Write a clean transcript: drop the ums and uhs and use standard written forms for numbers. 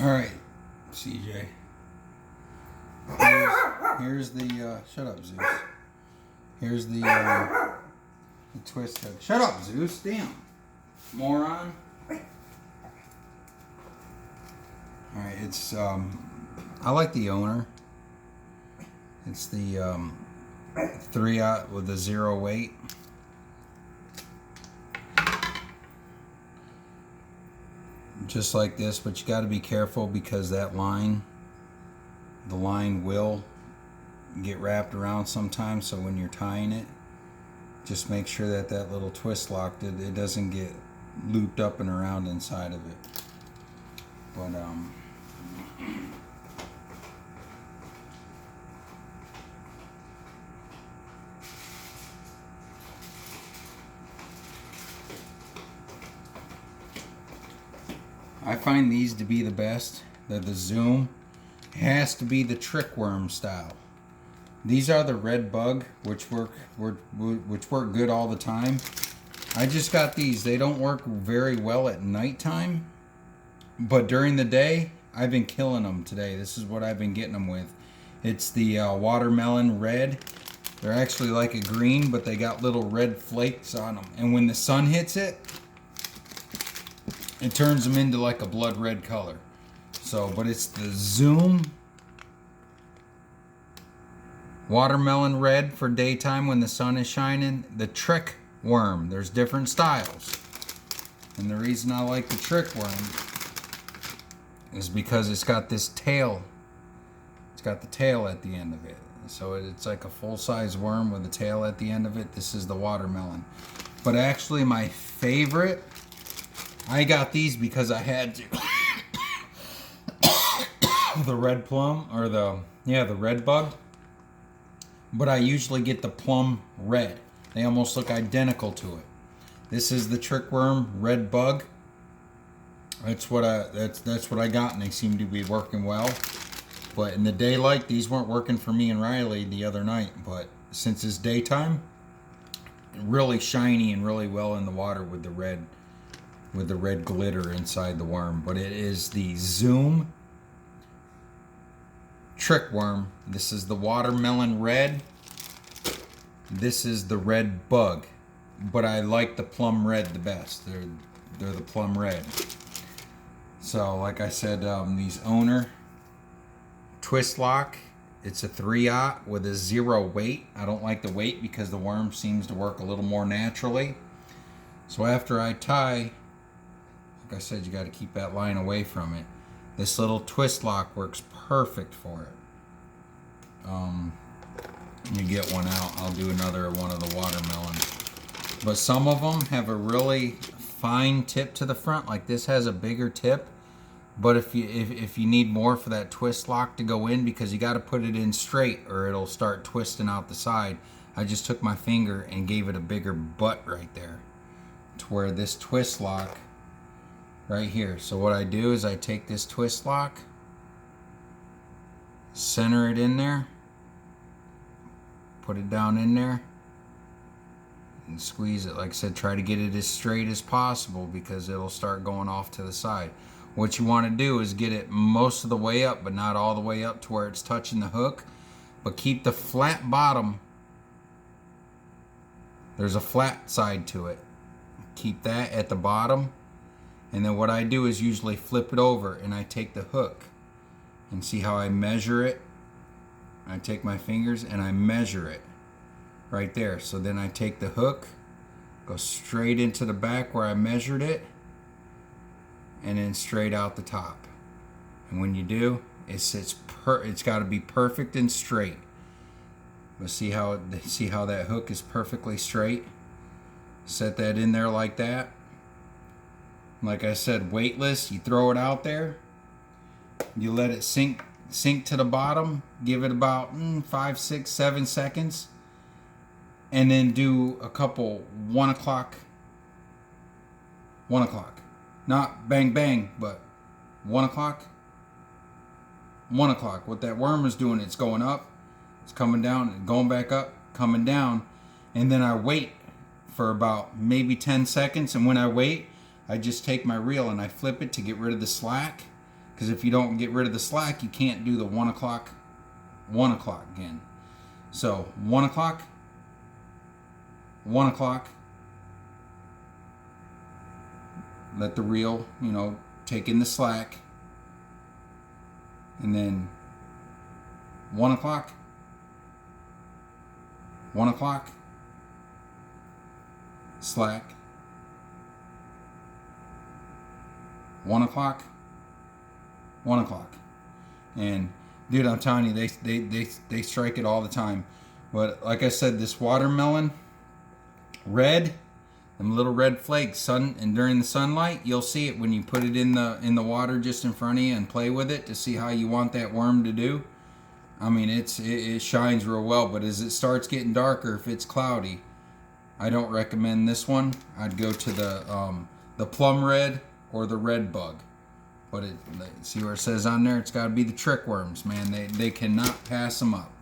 All right, CJ. Here's the shut up, Zeus. Here's the twist hook. Shut up, Zeus. Damn, moron. All right, it's I like the owner. It's the 3/0 with a 0 weight. Just like this, but you got to be careful because that line, the line will get wrapped around sometimes. So when you're tying it, just make sure that that little twist lock, it doesn't get looped up and around inside of it. But I find these to be the best. The zoom. It has to be the trick worm style. These are the red bug, which work good all the time. I just got these. They don't work very well at nighttime, but during the day, I've been killing them today. This is what I've been getting them with. It's the watermelon red. They're actually like a green, but they got little red flakes on them. And when the sun hits it, it turns them into like a blood red color. So, but it's the Zoom watermelon red for daytime when the sun is shining. The trick worm. There's different styles. And the reason I like the trick worm is because it's got this tail. It's got the tail at the end of it. So it's like a full-size worm with a tail at the end of it. This is the watermelon. But actually my favorite, I got these because I had to. The red plum, or the red bug. But I usually get the plum red. They almost look identical to it. This is the trick worm red bug. That's what I got, and they seem to be working well. But in the daylight, these weren't working for me and Riley the other night. But since it's daytime, really shiny and really well in the water with the red glitter inside the worm. But it is the Zoom trick worm. This is the watermelon red. This is the red bug. But I like the plum red the best. They're the plum red. So like I said, these owner twist lock. It's a 3/0 with a 0 weight. I don't like the weight because the worm seems to work a little more naturally. So after I tie, like I said, you got to keep that line away from it. This little twist lock works perfect for it. You get one out, I'll do another one of the watermelon. But some of them have a really fine tip to the front. Like this has a bigger tip. But if you need more for that twist lock to go in, because you got to put it in straight or it'll start twisting out the side, I just took my finger and gave it a bigger butt right there, to where this twist lock right here. So what I do is I take this twist lock, center it in there, put it down in there, and squeeze it. Like I said, try to get it as straight as possible because it'll start going off to the side. What you want to do is get it most of the way up, but not all the way up to where it's touching the hook. But keep the flat bottom. There's a flat side to it. Keep that at the bottom. And then what I do is usually flip it over and I take the hook. And see how I measure it? I take my fingers and I measure it right there. So then I take the hook, go straight into the back where I measured it, and then straight out the top. And when you do, it's got to be perfect and straight. But see how that hook is perfectly straight? Set that in there like that. Like I said, weightless. You throw it out there. You let it sink to the bottom. Give it about 5, 6, 7 seconds. And then do a couple 1 o'clock. 1 o'clock. Not bang bang, but 1 o'clock. 1 o'clock. What that worm is doing, it's going up, it's coming down, going back up, coming down. And then I wait for about maybe 10 seconds. And when I wait, I just take my reel and I flip it to get rid of the slack. Because if you don't get rid of the slack, you can't do the 1 o'clock again. So 1 o'clock, 1 o'clock. Let the reel, you know, take in the slack. And then 1 o'clock, 1 o'clock, slack, 1 o'clock, 1 o'clock. And dude, I'm telling you, they strike it all the time. But like I said, this watermelon, red, them little red flakes, and during the sunlight, you'll see it when you put it in the water just in front of you and play with it to see how you want that worm to do. I mean, it shines real well, but as it starts getting darker, if it's cloudy, I don't recommend this one. I'd go to the plum red or the red bug. But see where it says on there? It's got to be the trick worms, man. They cannot pass them up.